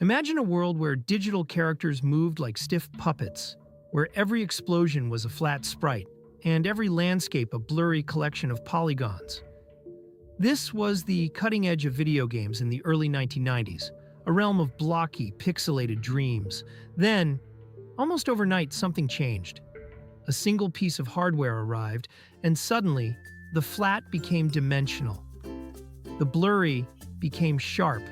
Imagine a world where digital characters moved like stiff puppets, where every explosion was a flat sprite, and every landscape a blurry collection of polygons. This was the cutting edge of video games in the early 1990s, a realm of blocky, pixelated dreams. Then, almost overnight, something changed. A single piece of hardware arrived, and suddenly, the flat became dimensional. The blurry became sharp,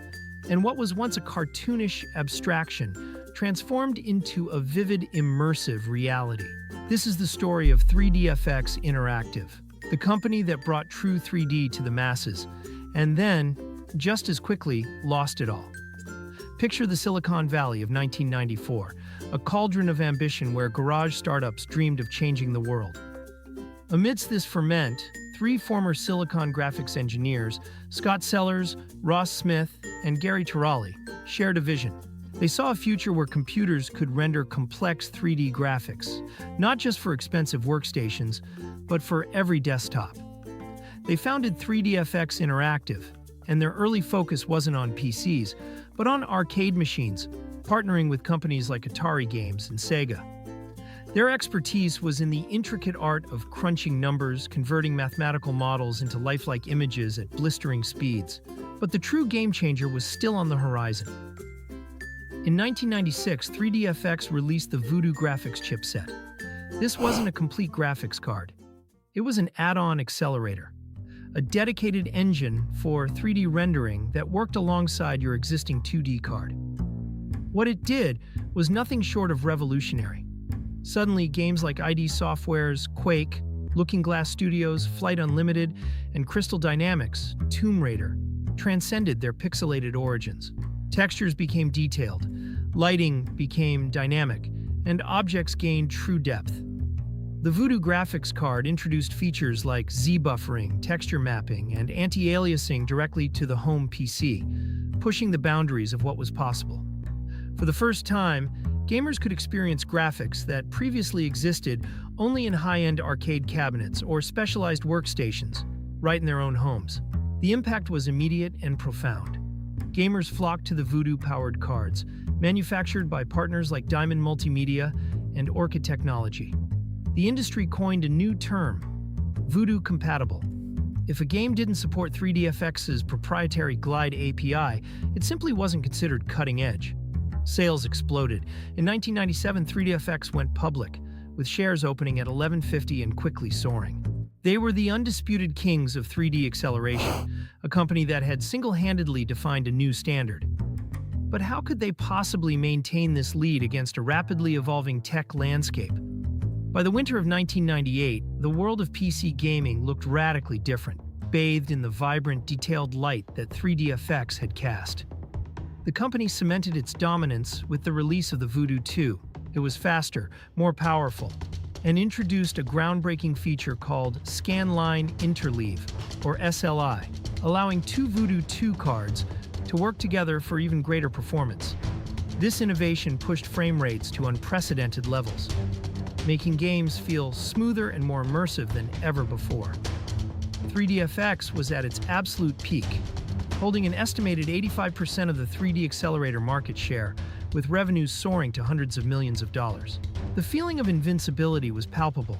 and what was once a cartoonish abstraction transformed into a vivid, immersive reality. This is the story of 3DFX Interactive, the company that brought true 3D to the masses, and then, just as quickly, lost it all. Picture the Silicon Valley of 1994, a cauldron of ambition where garage startups dreamed of changing the world. Amidst this ferment, three former Silicon graphics engineers, Scott Sellers, Ross Smith, and Gary Terali, shared a vision. They saw a future where computers could render complex 3D graphics, not just for expensive workstations, but for every desktop. They founded 3DFX Interactive, and their early focus wasn't on PCs, but on arcade machines, partnering with companies like Atari Games and Sega. Their expertise was in the intricate art of crunching numbers, converting mathematical models into lifelike images at blistering speeds. But the true game changer was still on the horizon. In 1996, 3DFX released the Voodoo graphics chipset. This wasn't a complete graphics card. It was an add-on accelerator, a dedicated engine for 3D rendering that worked alongside your existing 2D card. What it did was nothing short of revolutionary. Suddenly, games like ID Software's Quake, Looking Glass Studios' Flight Unlimited, and Crystal Dynamics' Tomb Raider transcended their pixelated origins. Textures became detailed, lighting became dynamic, and objects gained true depth. The Voodoo graphics card introduced features like Z-buffering, texture mapping, and anti-aliasing directly to the home PC, pushing the boundaries of what was possible. For the first time, gamers could experience graphics that previously existed only in high-end arcade cabinets or specialized workstations, right in their own homes. The impact was immediate and profound. Gamers flocked to the Voodoo-powered cards, manufactured by partners like Diamond Multimedia and Orchid Technology. The industry coined a new term, Voodoo Compatible. If a game didn't support 3DFX's proprietary Glide API, it simply wasn't considered cutting edge. Sales exploded. In 1997, 3DFX went public, with shares opening at $11.50 and quickly soaring. They were the undisputed kings of 3D acceleration, a company that had single-handedly defined a new standard. But how could they possibly maintain this lead against a rapidly evolving tech landscape? By the winter of 1998, the world of PC gaming looked radically different, bathed in the vibrant, detailed light that 3DFX had cast. The company cemented its dominance with the release of the Voodoo 2. It was faster, more powerful, and introduced a groundbreaking feature called Scanline Interleave, or SLI, allowing two Voodoo 2 cards to work together for even greater performance. This innovation pushed frame rates to unprecedented levels, making games feel smoother and more immersive than ever before. 3DFX was at its absolute peak, holding an estimated 85% of the 3D accelerator market share, with revenues soaring to hundreds of millions of dollars. The feeling of invincibility was palpable,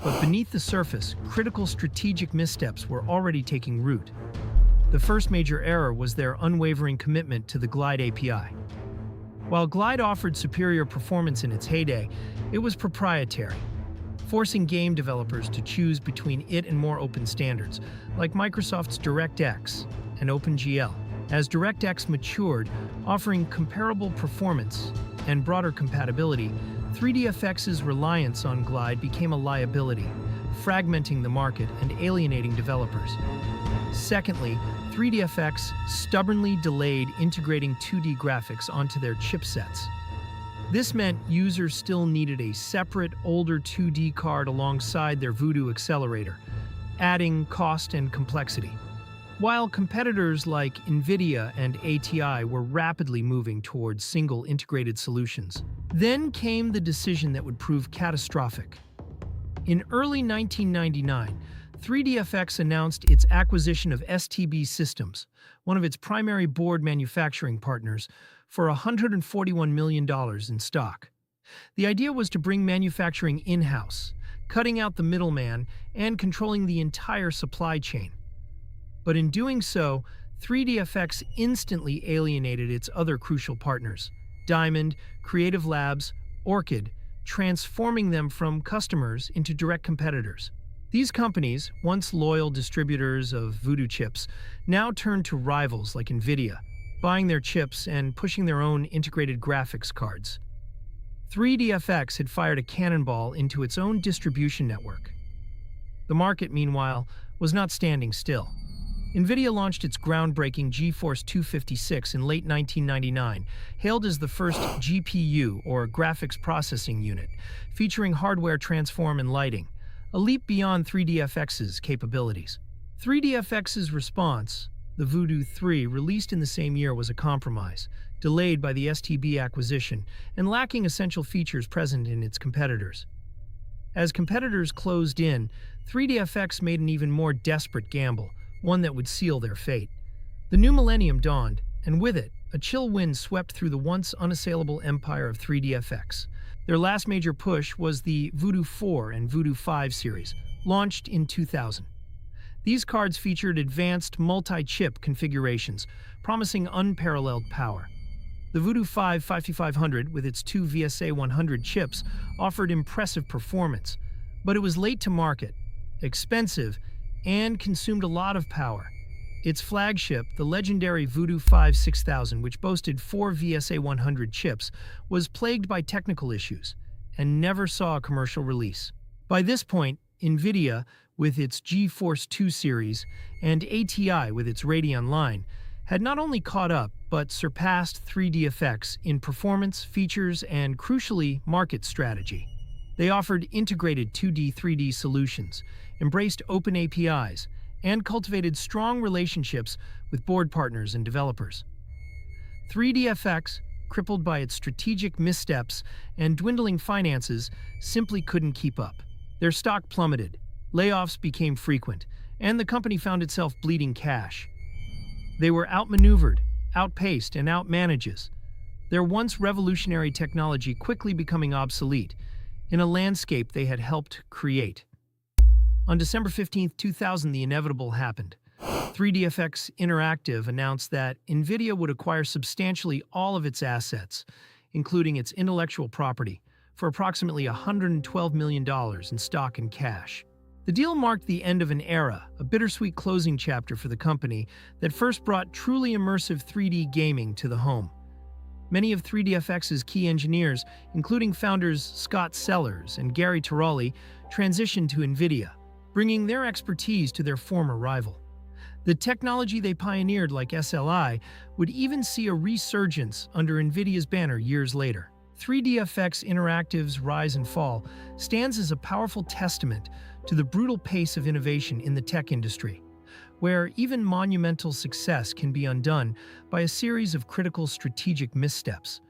but beneath the surface, critical strategic missteps were already taking root. The first major error was their unwavering commitment to the Glide API. While Glide offered superior performance in its heyday, it was proprietary, forcing game developers to choose between it and more open standards, like Microsoft's DirectX and OpenGL. As DirectX matured, offering comparable performance and broader compatibility, 3DFX's reliance on Glide became a liability, fragmenting the market and alienating developers. Secondly, 3DFX stubbornly delayed integrating 2D graphics onto their chipsets. This meant users still needed a separate, older 2D card alongside their Voodoo accelerator, adding cost and complexity. While competitors like NVIDIA and ATI were rapidly moving towards single integrated solutions, then came the decision that would prove catastrophic. In early 1999, 3DFX announced its acquisition of STB Systems, one of its primary board manufacturing partners, for $141 million in stock. The idea was to bring manufacturing in-house, cutting out the middleman and controlling the entire supply chain. But in doing so, 3DFX instantly alienated its other crucial partners, Diamond, Creative Labs, Orchid, transforming them from customers into direct competitors. These companies, once loyal distributors of Voodoo chips, now turned to rivals like NVIDIA, buying their chips and pushing their own integrated graphics cards. 3DFX had fired a cannonball into its own distribution network. The market, meanwhile, was not standing still. NVIDIA launched its groundbreaking GeForce 256 in late 1999, hailed as the first GPU, or graphics processing unit, featuring hardware transform and lighting, a leap beyond 3DFX's capabilities. 3DFX's response, the Voodoo 3, released in the same year, was a compromise, delayed by the STB acquisition and lacking essential features present in its competitors. As competitors closed in, 3DFX made an even more desperate gamble, one that would seal their fate. The new millennium dawned, and with it, a chill wind swept through the once unassailable empire of 3DFX. Their last major push was the Voodoo 4 and Voodoo 5 series, launched in 2000. These cards featured advanced multi-chip configurations, promising unparalleled power. The Voodoo 5 5500, with its two VSA 100 chips, offered impressive performance, but it was late to market, expensive, and consumed a lot of power. Its flagship, the legendary Voodoo 5 6000, which boasted four VSA 100 chips, was plagued by technical issues and never saw a commercial release. By this point, NVIDIA, with its GeForce 2 series, and ATI with its Radeon line, had not only caught up, but surpassed 3DFX in performance, features, and, crucially, market strategy. They offered integrated 2D, 3D solutions, embraced open APIs, and cultivated strong relationships with board partners and developers. 3DFX, crippled by its strategic missteps and dwindling finances, simply couldn't keep up. Their stock plummeted, layoffs became frequent, and the company found itself bleeding cash. They were outmaneuvered, outpaced, and outmanaged, their once revolutionary technology quickly becoming obsolete in a landscape they had helped create. On December 15, 2000, the inevitable happened. 3DFX Interactive announced that NVIDIA would acquire substantially all of its assets, including its intellectual property, for approximately $112 million in stock and cash. The deal marked the end of an era, a bittersweet closing chapter for the company that first brought truly immersive 3D gaming to the home. Many of 3DFX's key engineers, including founders Scott Sellers and Gary Tiroli, transitioned to NVIDIA, bringing their expertise to their former rival. The technology they pioneered, like SLI, would even see a resurgence under NVIDIA's banner years later. 3DFX Interactive's rise and fall stands as a powerful testament to the brutal pace of innovation in the tech industry, where even monumental success can be undone by a series of critical strategic missteps.